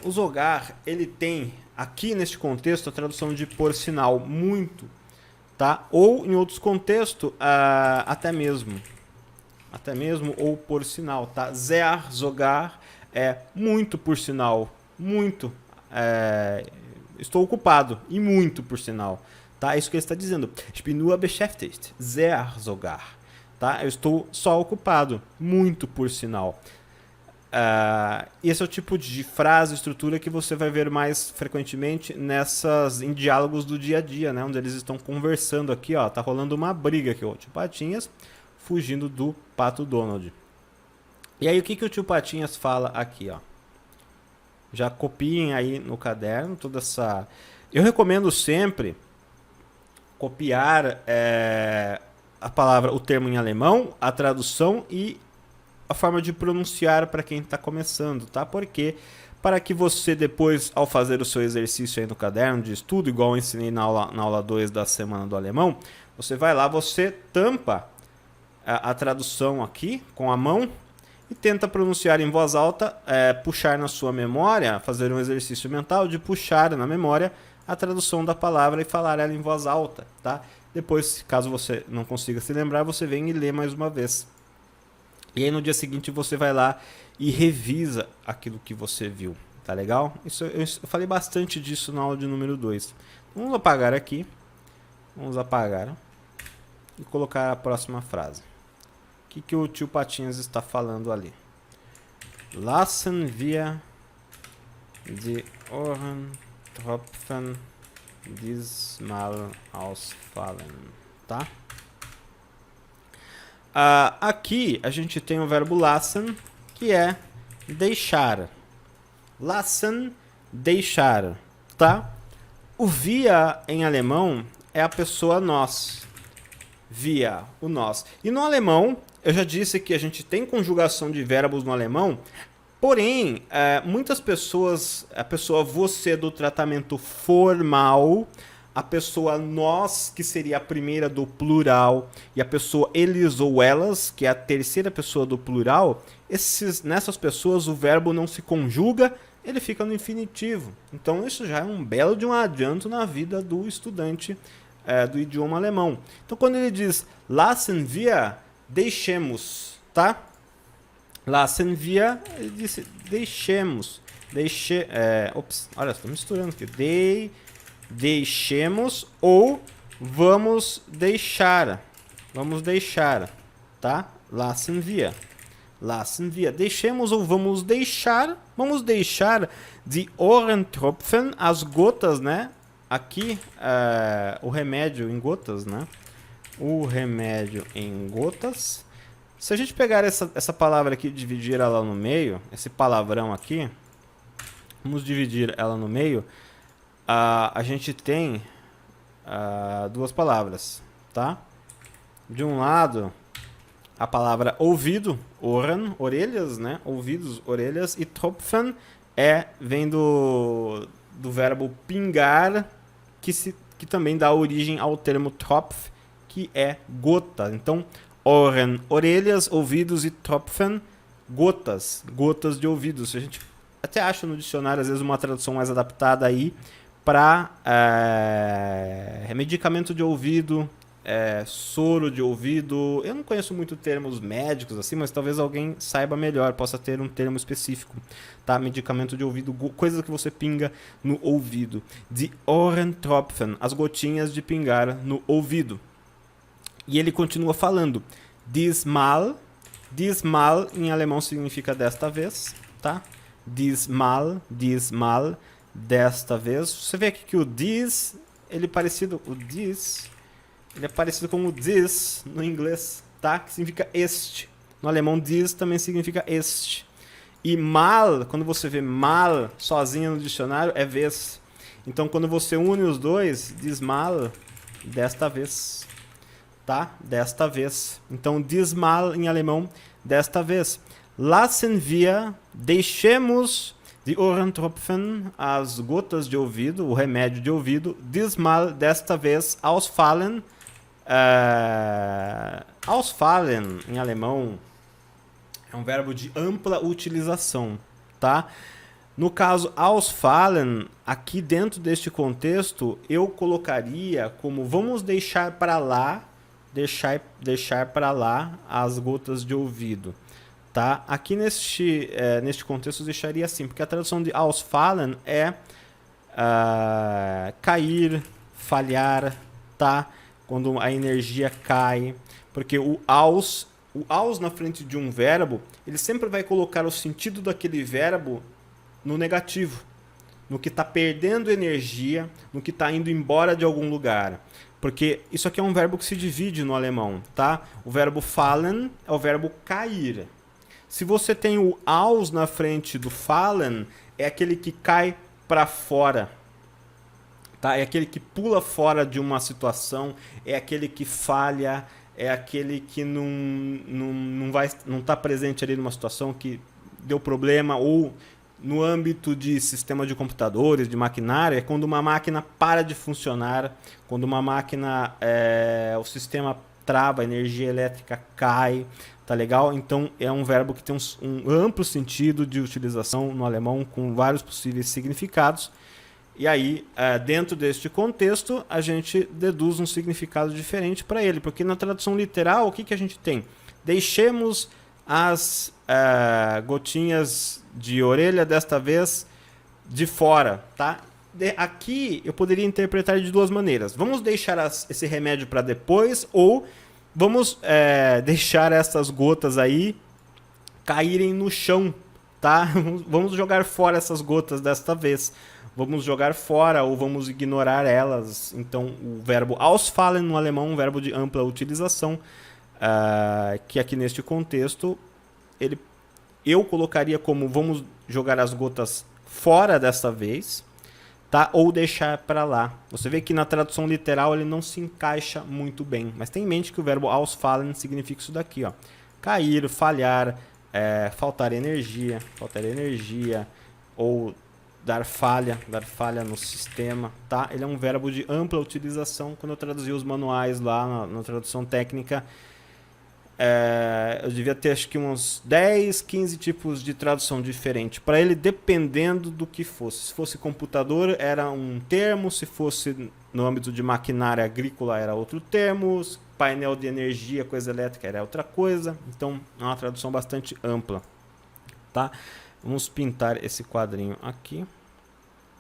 o sogar, ele tem, aqui neste contexto, a tradução de por sinal, muito, tá? Ou, em outros contextos, até mesmo ou por sinal, tá? Sehr sogar é muito por sinal, muito, estou ocupado, e muito por sinal, tá? É isso que ele está dizendo. Ich bin nur beschäftigt, sehr sogar, tá? Eu estou só ocupado, muito por sinal. Esse é o tipo de frase, estrutura que você vai ver mais frequentemente em diálogos do dia a dia, né? Onde eles estão conversando aqui, ó, tá rolando uma briga aqui, ó, o tio Patinhas fugindo do Pato Donald. E aí o que o tio Patinhas fala aqui, ó? Já copiem aí no caderno toda essa... Eu recomendo sempre copiar a palavra, o termo em alemão, a tradução e a forma de pronunciar para quem está começando, tá? Porque para que você depois, ao fazer o seu exercício aí no caderno de estudo, igual eu ensinei na aula 2 da semana do alemão, você vai lá, você tampa a tradução aqui com a mão e tenta pronunciar em voz alta, puxar na sua memória, fazer um exercício mental de puxar na memória a tradução da palavra e falar ela em voz alta, tá? Depois, caso você não consiga se lembrar, você vem e lê mais uma vez. E aí no dia seguinte você vai lá e revisa aquilo que você viu, tá legal? Eu falei bastante disso na aula de número 2. Vamos apagar aqui, vamos apagar e colocar a próxima frase. O que o tio Patinhas está falando ali? Lassen wir die Ohrentropfen diesmal ausfallen, tá? Aqui a gente tem o verbo lassen, que é deixar. Lassen, deixar, tá? O wir em alemão é a pessoa nós. Wir, o nós. E no alemão, eu já disse que a gente tem conjugação de verbos no alemão, porém, muitas pessoas, a pessoa você do tratamento formal, a pessoa nós, que seria a primeira do plural, e a pessoa eles ou elas, que é a terceira pessoa do plural, nessas pessoas o verbo não se conjuga, ele fica no infinitivo. Então isso já é um belo de um adianto na vida do estudante do idioma alemão. Então quando ele diz lassen wir, deixemos, tá? Lassen wir, ele disse deixemos. Olha, estou misturando aqui. Deixemos ou vamos deixar. Vamos deixar, tá? Lassen wir. Lassen wir. Deixemos ou vamos deixar. Vamos deixar die Ohrentropfen, as gotas, né? Aqui, o remédio em gotas, né? O remédio em gotas. Se a gente pegar essa palavra aqui e dividir ela no meio, esse palavrão aqui, vamos dividir ela no meio, a gente tem duas palavras, tá? De um lado, a palavra ouvido, Ohren, orelhas, né? Ouvidos, orelhas, e Tropfen vem do verbo pingar, que também dá origem ao termo Tropf, que é gota. Então, Ohren, orelhas, ouvidos, e Tropfen, gotas, gotas de ouvidos. A gente até acha no dicionário, às vezes, uma tradução mais adaptada aí para medicamento de ouvido, soro de ouvido. Eu não conheço muito termos médicos assim, mas talvez alguém saiba melhor, possa ter um termo específico, tá? Medicamento de ouvido, coisas que você pinga no ouvido. Die Ohrentropfen, as gotinhas de pingar no ouvido. E ele continua falando, diesmal em alemão significa desta vez, tá? Diesmal, desta vez. Você vê aqui que o dies, ele é parecido com o this no inglês, tá? Que significa este. No alemão, dies também significa este. E mal, quando você vê mal sozinho no dicionário, é vez. Então, quando você une os dois, diesmal, desta vez. Tá? Desta vez. Então, diesmal em alemão, desta vez. Lassen wir, deixemos die Ohrentropfen, as gotas de ouvido, o remédio de ouvido, diesmal, desta vez, ausfallen. Ausfallen em alemão é um verbo de ampla utilização, tá? No caso, ausfallen, aqui dentro deste contexto, eu colocaria como vamos deixar para lá, deixar para lá as gotas de ouvido, tá? Aqui neste contexto eu deixaria assim, porque a tradução de ausfallen é cair, falhar, tá? Quando a energia cai, porque o aus na frente de um verbo, ele sempre vai colocar o sentido daquele verbo no negativo, no que está perdendo energia, no que está indo embora de algum lugar. Porque isso aqui é um verbo que se divide no alemão, tá? O verbo fallen é o verbo cair. Se você tem o aus na frente do fallen, é aquele que cai para fora. Tá? É aquele que pula fora de uma situação, é aquele que falha, é aquele que não está presente ali numa situação que deu problema, ou no âmbito de sistema de computadores, de maquinário, é quando uma máquina para de funcionar, quando uma máquina, o sistema trava, a energia elétrica cai, tá legal? Então é um verbo que tem um amplo sentido de utilização no alemão, com vários possíveis significados. E aí, dentro deste contexto, a gente deduz um significado diferente para ele, porque na tradução literal, o que a gente tem? Deixemos as gotinhas de orelha, desta vez, de fora, tá? Aqui eu poderia interpretar de duas maneiras. Vamos deixar esse remédio para depois, ou vamos deixar essas gotas aí caírem no chão, tá? Vamos jogar fora essas gotas desta vez. Vamos jogar fora ou vamos ignorar elas. Então, o verbo ausfallen no alemão é um verbo de ampla utilização, que aqui neste contexto eu colocaria como vamos jogar as gotas fora dessa vez, tá? Ou deixar para lá. Você vê que na tradução literal ele não se encaixa muito bem, mas tem em mente que o verbo ausfallen significa isso daqui, ó: cair, falhar, faltar energia, ou dar falha no sistema, tá? Ele é um verbo de ampla utilização. Quando eu traduzi os manuais lá na tradução técnica, eu devia ter acho que uns 10, 15 tipos de tradução diferente para ele, dependendo do que fosse. Se fosse computador era um termo, se fosse no âmbito de maquinária agrícola era outro termo, painel de energia, coisa elétrica era outra coisa. Então é uma tradução bastante ampla, tá? Vamos pintar esse quadrinho aqui.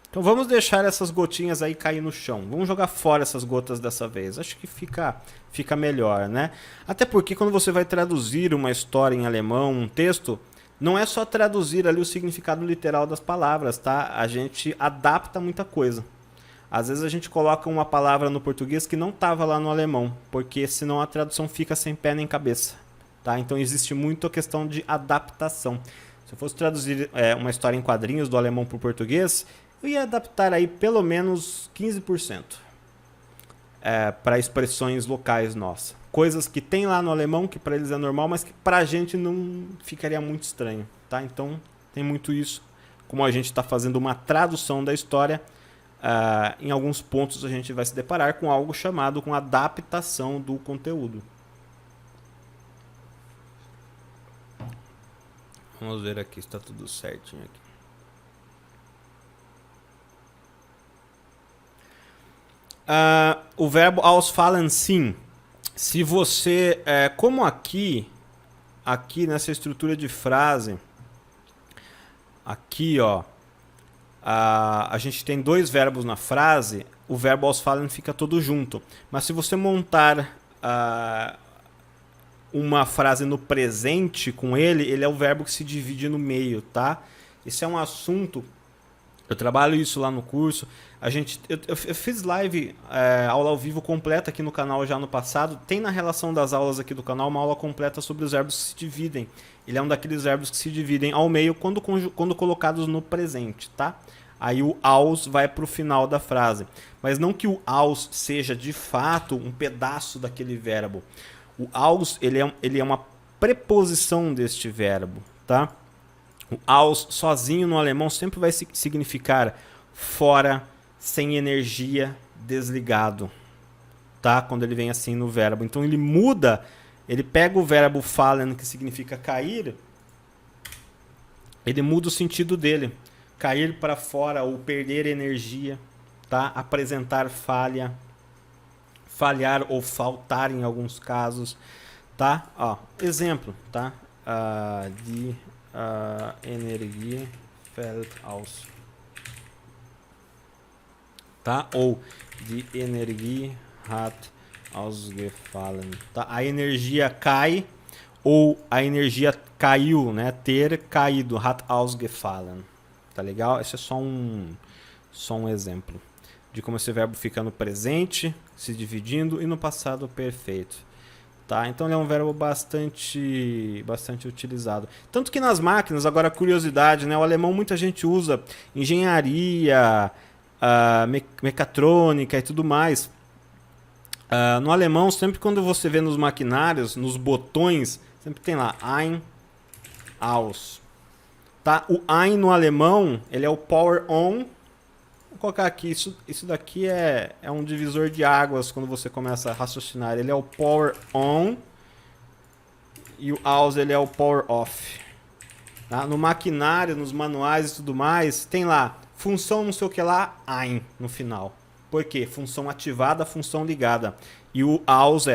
Então vamos deixar essas gotinhas aí cair no chão. Vamos jogar fora essas gotas dessa vez. Acho que fica melhor, né? Até porque quando você vai traduzir uma história em alemão, um texto, não é só traduzir ali o significado literal das palavras, tá? A gente adapta muita coisa. Às vezes a gente coloca uma palavra no português que não estava lá no alemão, porque senão a tradução fica sem pé nem cabeça, tá? Então existe muito a questão de adaptação. Se eu fosse traduzir uma história em quadrinhos do alemão para o português, eu ia adaptar aí pelo menos 15% para expressões locais nossas. Coisas que tem lá no alemão, que para eles é normal, mas que para a gente não ficaria muito estranho, tá? Então tem muito isso. Como a gente está fazendo uma tradução da história, em alguns pontos a gente vai se deparar com algo chamado com adaptação do conteúdo. Vamos ver aqui se está tudo certinho aqui. O verbo ausfallen sim. Se você, como aqui nessa estrutura de frase, aqui ó, a gente tem dois verbos na frase, o verbo ausfallen fica todo junto. Mas se você montar uma frase no presente com ele é o verbo que se divide no meio, tá? Esse é um assunto, eu trabalho isso lá no curso. Eu fiz live, aula ao vivo completa aqui no canal já no passado. Tem na relação das aulas aqui do canal uma aula completa sobre os verbos que se dividem. Ele é um daqueles verbos que se dividem ao meio quando colocados no presente, tá? Aí o aus vai para o final da frase. Mas não que o aus seja de fato um pedaço daquele verbo. O aus ele é uma preposição deste verbo, tá? O aus sozinho no alemão sempre vai significar fora, sem energia, desligado, tá? Quando ele vem assim no verbo. Então ele muda, ele pega o verbo fallen, que significa cair, ele muda o sentido dele. Cair para fora ou perder energia, tá? Apresentar falha, falhar ou faltar em alguns casos, tá? Ó, exemplo, tá? Die Energie fällt aus. Tá? Ou die Energie hat ausgefallen. Tá? A energia cai ou a energia caiu, né? Ter caído, hat ausgefallen. Tá legal? Esse é só um exemplo de como esse verbo fica no presente, se dividindo, e no passado perfeito. Tá? Então ele é um verbo bastante utilizado. Tanto que nas máquinas, agora curiosidade, né? O alemão muita gente usa engenharia, mecatrônica e tudo mais. No alemão, sempre quando você vê nos maquinários, nos botões, sempre tem lá ein, aus. Tá? O ein no alemão, ele é o power on. Vou colocar aqui, isso daqui é um divisor de águas quando você começa a raciocinar. Ele é o power on e o aus ele é o power off. Tá? No maquinário, nos manuais e tudo mais, tem lá função não sei o que lá, ein no final. Por quê? Função ativada, função ligada. E o aus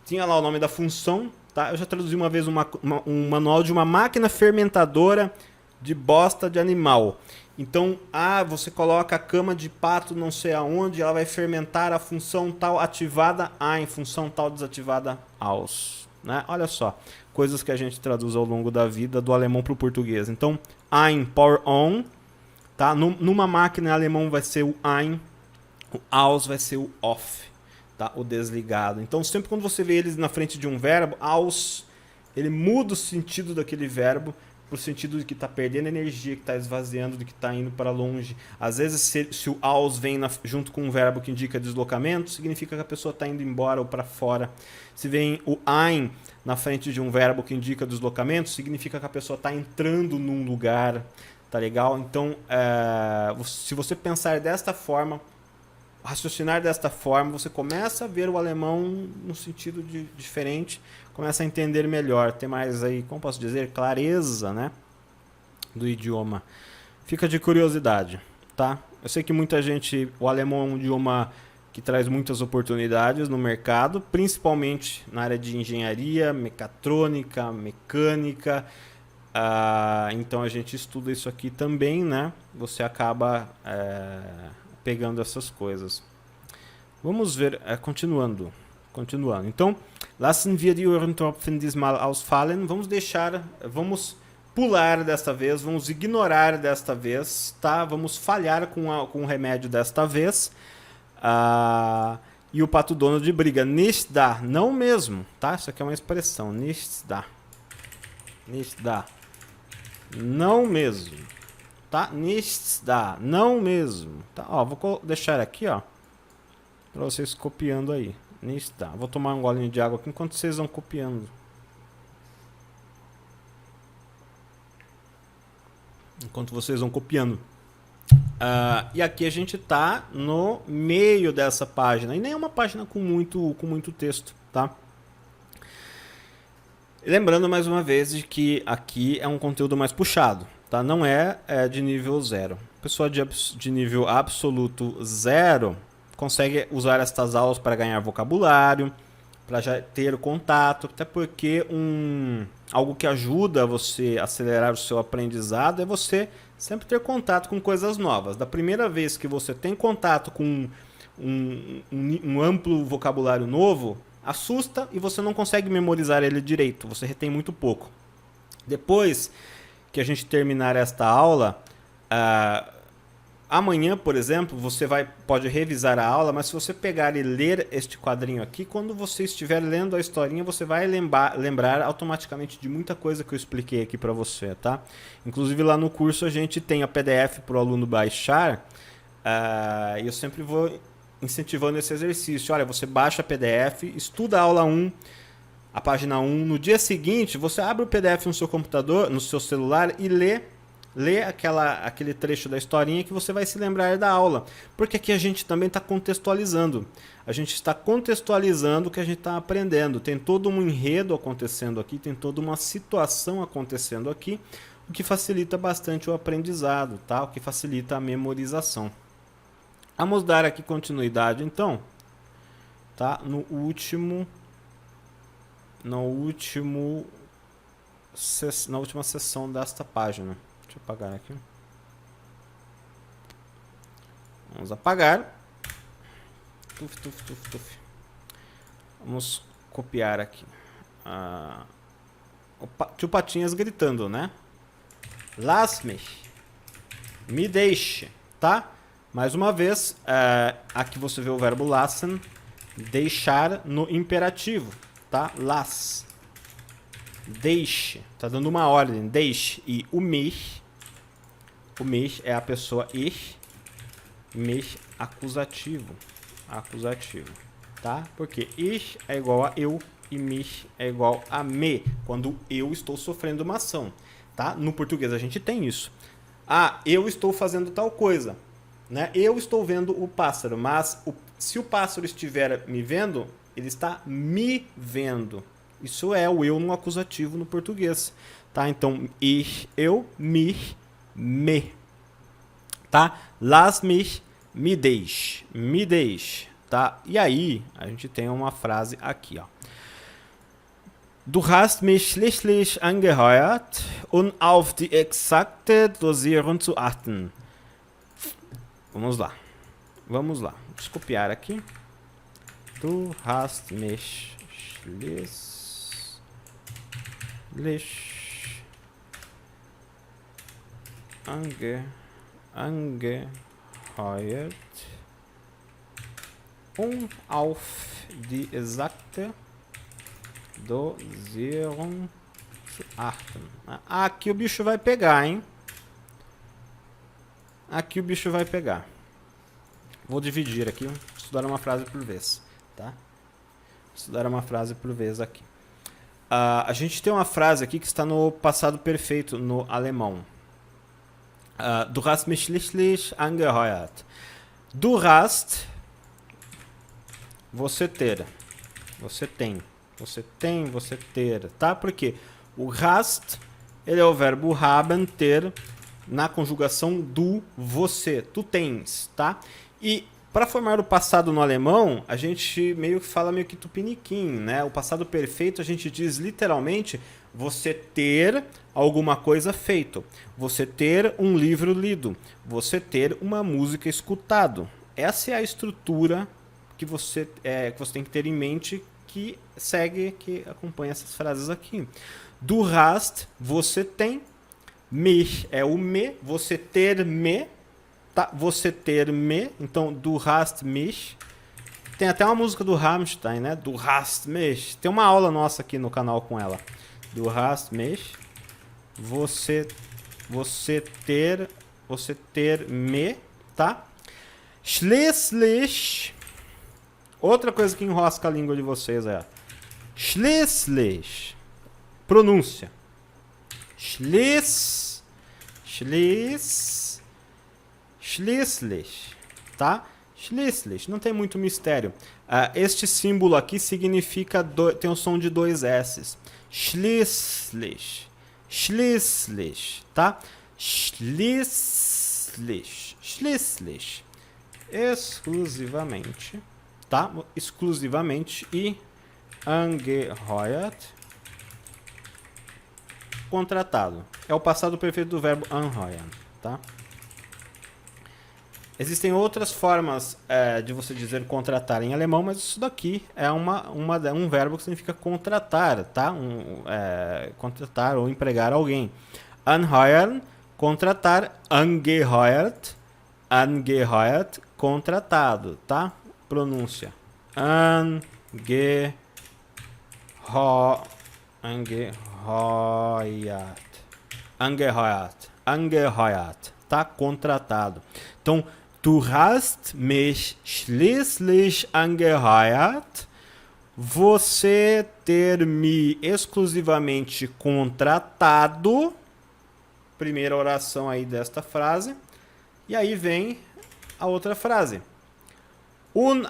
tinha lá o nome da função, tá? Eu já traduzi uma vez um manual de uma máquina fermentadora de bosta de animal. Então, você coloca a cama de pato não sei aonde, ela vai fermentar a função tal ativada ein, função tal desativada aus. Né? Olha só, coisas que a gente traduz ao longo da vida do alemão para o português. Então, ein, power on. Tá? Numa máquina em alemão vai ser o ein, o aus vai ser o off, tá? O desligado. Então, sempre quando você vê eles na frente de um verbo, aus, ele muda o sentido daquele verbo para o sentido de que está perdendo energia, que está esvaziando, de que está indo para longe. Às vezes, se o aus vem junto com um verbo que indica deslocamento, significa que a pessoa está indo embora ou para fora. Se vem o ein na frente de um verbo que indica deslocamento, significa que a pessoa está entrando num lugar. Tá legal? Então, se você pensar desta forma, raciocinar desta forma, você começa a ver o alemão no sentido diferente, começa a entender melhor, ter mais aí, como posso dizer, clareza, né, do idioma. Fica de curiosidade, tá? Eu sei que muita gente, o alemão é um idioma que traz muitas oportunidades no mercado, principalmente na área de engenharia, mecatrônica, mecânica. Então a gente estuda isso aqui também, né? Você acaba pegando essas coisas. Vamos ver, continuando. Então, lassen wir die Ohrentropfen diesmal ausfallen. Vamos pular desta vez, vamos ignorar desta vez, tá? Vamos falhar com o remédio desta vez. E o Pato Donald briga, nicht da, não mesmo, tá? Isso aqui é uma expressão, nicht da. Nicht da. Não mesmo, tá? Nichts da, não mesmo, tá? Ó, vou deixar aqui, ó, para vocês copiando aí. Nichts da. Vou tomar um golinho de água aqui enquanto vocês vão copiando. E aqui a gente tá no meio dessa página e nem é uma página com muito texto, tá? Lembrando mais uma vez de que aqui é um conteúdo mais puxado, tá? Não é de nível 0. Pessoa de nível absoluto 0 consegue usar estas aulas para ganhar vocabulário, para já ter contato, até porque algo que ajuda você a acelerar o seu aprendizado é você sempre ter contato com coisas novas. Da primeira vez que você tem contato com um amplo vocabulário novo, assusta e você não consegue memorizar ele direito, você retém muito pouco. Depois que a gente terminar esta aula, amanhã, por exemplo, você pode revisar a aula, mas se você pegar e ler este quadrinho aqui, quando você estiver lendo a historinha, você vai lembrar automaticamente de muita coisa que eu expliquei aqui para você, tá? Inclusive lá no curso a gente tem a PDF para o aluno baixar, e eu sempre vou incentivando esse exercício. Olha, você baixa a PDF, estuda a aula 1, a página 1, no dia seguinte você abre o PDF no seu computador, no seu celular e lê aquele trecho da historinha que você vai se lembrar da aula. Porque aqui a gente também está contextualizando. A gente está contextualizando o que a gente está aprendendo. Tem todo um enredo acontecendo aqui, tem toda uma situação acontecendo aqui, o que facilita bastante o aprendizado, tá? O que facilita a memorização. Vamos dar aqui continuidade, então, tá? Na última sessão desta página. Deixa eu apagar aqui. Vamos apagar. Tuf. Vamos copiar aqui. O tio Patinhas gritando, né? Lass mich. Me deixe, tá? Mais uma vez, aqui você vê o verbo lassen, deixar no imperativo, tá? Lass. Deixe. Tá dando uma ordem. Deixe. E o mich é a pessoa ich. Mich acusativo. Acusativo. Tá? Porque ich é igual a eu e mich é igual a me. Quando eu estou sofrendo uma ação. Tá? No português a gente tem isso. Eu estou fazendo tal coisa. Né? Eu estou vendo o pássaro, mas se o pássaro estiver me vendo, ele está me vendo. Isso é o eu no acusativo no português. Tá? Então, ich, eu, mich, me. Tá? Lass mich, me deixe. Me deixe. Tá? E aí, a gente tem uma frase aqui, ó. Du hast mich schließlich angeheuert, auf die exakte Dosierung zu achten. Vamos lá. Vamos copiar aqui. Du hast mich schließlich angeheuert, auf die exakte Dosierung zu achten. Aqui o bicho vai pegar, hein? Aqui o bicho vai pegar. Vou dividir aqui, estudar uma frase por vez, tá? Estudar uma frase por vez aqui. A gente tem uma frase aqui que está no passado perfeito no alemão. Du hast mich schließlich angeheuert. Du hast, você ter. Você tem. Você tem, você ter, tá? Porque o hast, ele é o verbo haben, ter, na conjugação do você. Tu tens, tá? E para formar o passado no alemão, a gente fala meio que tupiniquim, né? O passado perfeito a gente diz literalmente você ter alguma coisa feito, você ter um livro lido, você ter uma música escutado. Essa é a estrutura que você tem que ter em mente que acompanha essas frases aqui. Du hast, você tem. Mich é o me, você ter me, tá? Você ter me, então du hast mich. Tem até uma música do Rammstein, né? Du hast mich. Tem uma aula nossa aqui no canal com ela. Du hast mich. Você ter me, tá? Schließlich. Outra coisa que enrosca a língua de vocês é schließlich. Pronúncia. Schließlich, tá? Schließlich, não tem muito mistério. Este símbolo aqui significa, tem o som de dois S's. Schließlich, tá? Schließlich. exclusivamente, tá? Exclusivamente e angeheuert, contratado. É o passado perfeito do verbo anheuern, tá? Existem outras formas de você dizer contratar em alemão, mas isso daqui é um verbo que significa contratar, tá? Contratar ou empregar alguém. Anheuern, contratar, angeheuert, angeheuert, contratado, tá? Pronúncia. Angeheuert, tá? Contratado. Então, du hast mich schließlich angeheuert. Você ter me exclusivamente contratado. Primeira oração aí desta frase. E aí vem a outra frase.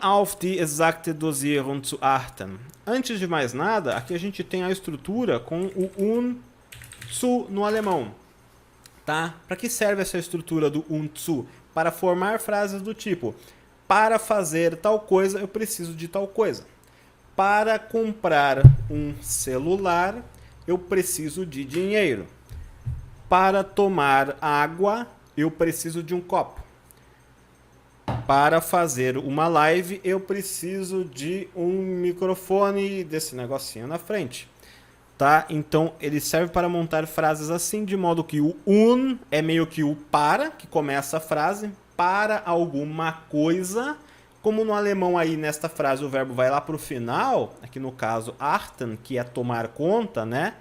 Auf die exakte Dosierung zu achten. Antes de mais nada, aqui a gente tem a estrutura com o zu no alemão. Tá? Para que serve essa estrutura do zu? Para formar frases do tipo: para fazer tal coisa, eu preciso de tal coisa. Para comprar um celular, eu preciso de dinheiro. Para tomar água, eu preciso de um copo. Para fazer uma live, eu preciso de um microfone desse negocinho na frente. Tá? Então, ele serve para montar frases assim, de modo que o é meio que o para, que começa a frase, para alguma coisa. Como no alemão aí, nesta frase, o verbo vai lá para o final, aqui no caso, achten, que é tomar conta, né?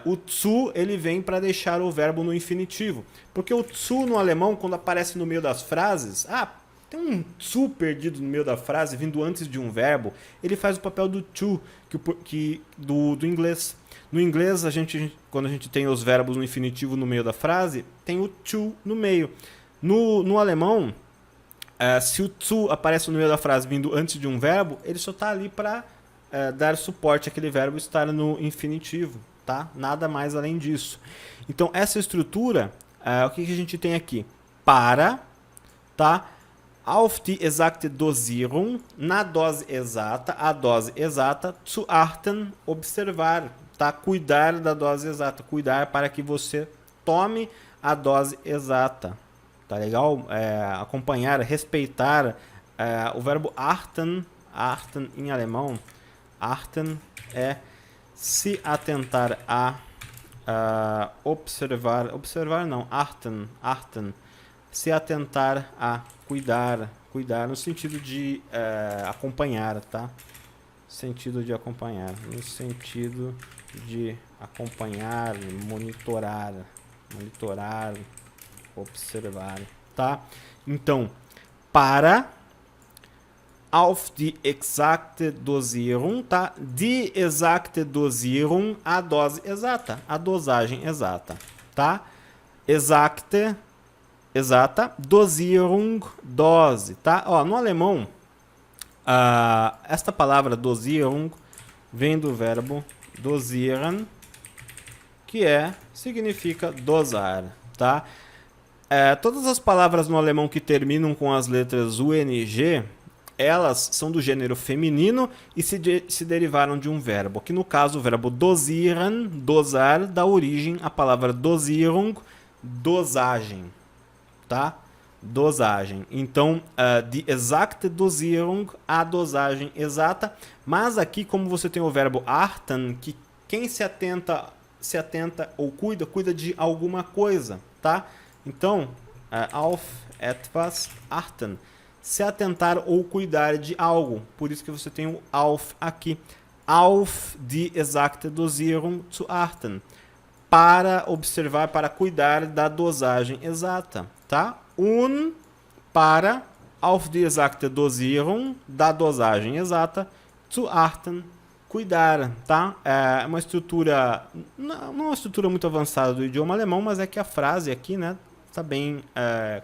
O zu, ele vem para deixar o verbo no infinitivo. Porque o zu no alemão, quando aparece no meio das frases, tem um zu perdido no meio da frase, vindo antes de um verbo, ele faz o papel do to, do inglês. No inglês, quando a gente tem os verbos no infinitivo no meio da frase, tem o to no meio. No alemão, se o zu aparece no meio da frase vindo antes de um verbo, ele só está ali para dar suporte àquele verbo estar no infinitivo. Tá? Nada mais além disso. Então, essa estrutura, o que a gente tem aqui? Para, tá? Auf die exakte Dosierung, na dose exata, a dose exata, zu achten, observar, tá? Cuidar da dose exata, cuidar para que você tome a dose exata, tá legal? Acompanhar, respeitar, o verbo achten, achten em alemão, achten é se atentar a, observar não, achten, se atentar a, cuidar no sentido de acompanhar, tá? Sentido de acompanhar, no sentido de acompanhar, monitorar, observar, tá? Então, para auf die exakte Dosierung, tá? Die exakte Dosierung, a dose exata, a dosagem exata, tá? Exakte, exata, Dosierung, dose, tá? Ó, no alemão, esta palavra Dosierung vem do verbo dosieren, que significa dosar, tá? Todas as palavras no alemão que terminam com as letras UNG, elas são do gênero feminino e se derivaram de um verbo. Aqui no caso, o verbo dosieren, dosar, dá origem à palavra Dosierung, dosagem, tá? Dosagem. Então, die exakte Dosierung, a dosagem exata. Mas aqui, como você tem o verbo achten, que quem se atenta ou cuida de alguma coisa, tá? Então, auf etwas achten. Se atentar ou cuidar de algo. Por isso que você tem o auf aqui. Auf die exakte Dosierung zu achten. Para observar, para cuidar da dosagem exata, tá? Para, auf die exakte Dosierung, da dosagem exata, zu achten, cuidar, tá? É uma estrutura, não é uma estrutura muito avançada do idioma alemão, mas é que a frase aqui, né, tá bem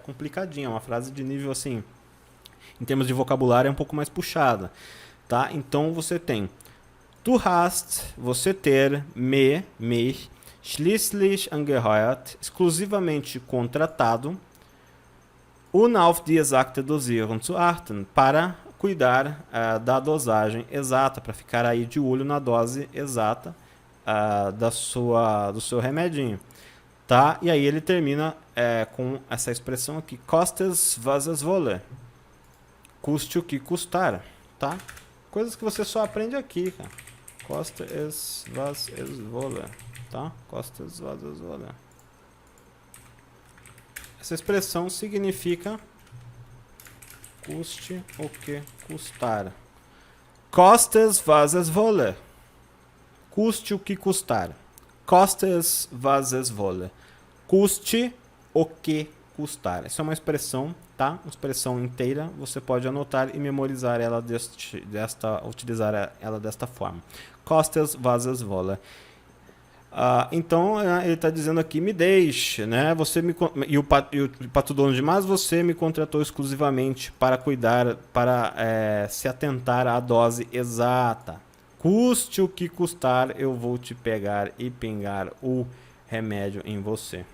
complicadinha, uma frase de nível assim, em termos de vocabulário é um pouco mais puxada, tá? Então você tem du hast, você ter, mich, schließlich angeheuert, exclusivamente contratado, auf die exakte Dosierung zu achten, para cuidar da dosagem exata, para ficar aí de olho na dose exata do seu remedinho, tá? E aí ele termina com essa expressão aqui, kostet was es wolle, custe o que custar, tá? Coisas que você só aprende aqui, cara. Kostet was es wolle, tá? Kostet was es wolle. Essa expressão significa custe o que custar. Kostet was es wolle. Custe o que custar. Kostet was es wolle. Custe o que custar. Essa é uma expressão, tá? Uma expressão inteira. Você pode anotar e memorizar ela utilizar ela desta forma. Kostet was es wolle. Então ele está dizendo aqui, me deixe, né? E o Pato Donald, mas você me contratou exclusivamente para cuidar, para se atentar à dose exata. Custe o que custar, eu vou te pegar e pingar o remédio em você.